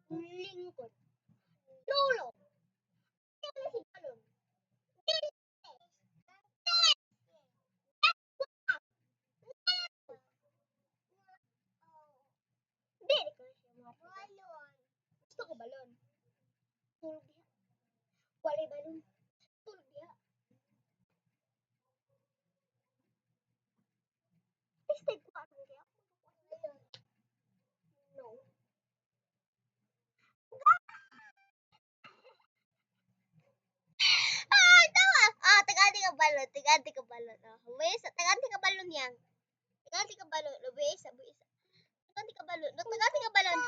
Lingkod. Lolo. Si balon. Dili ko siya balon. Gusto ko balon. Tulog diha. Walay balon. Tulog diha. Tested ko ano diha. No. Tawa. Taganti ka balon. Taganti ka balon. Luis, taganti ka balon yang. Taganti ka balon. Luis, Luis. Taganti ka balon. Taganti ka balon.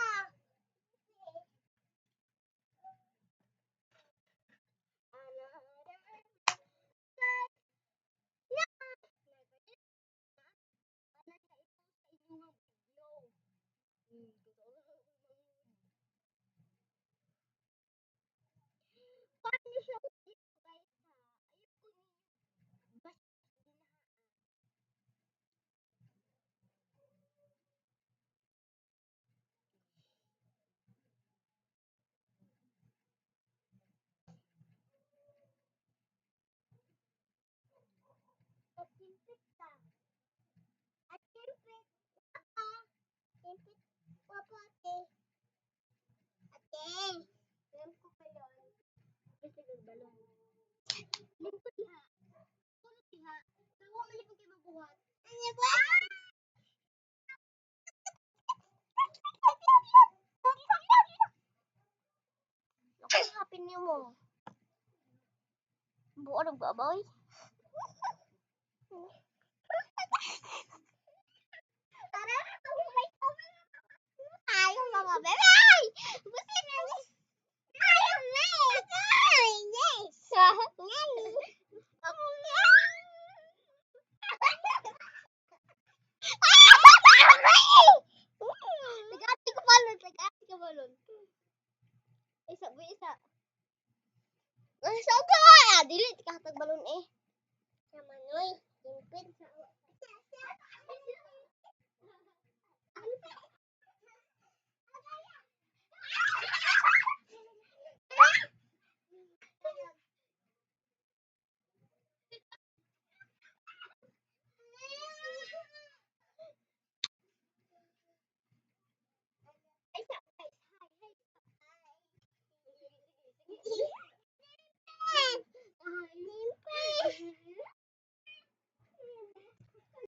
Happy New mo. Buo ng baboy. Ayaw mga bebe! Busin na ni! Ayaw na! Yes! Tagati ka balon! Tagati ka balon! Isa, isa. Isa ka! Dili, tikatag balon eh. Namanoy, impid sa... Hi.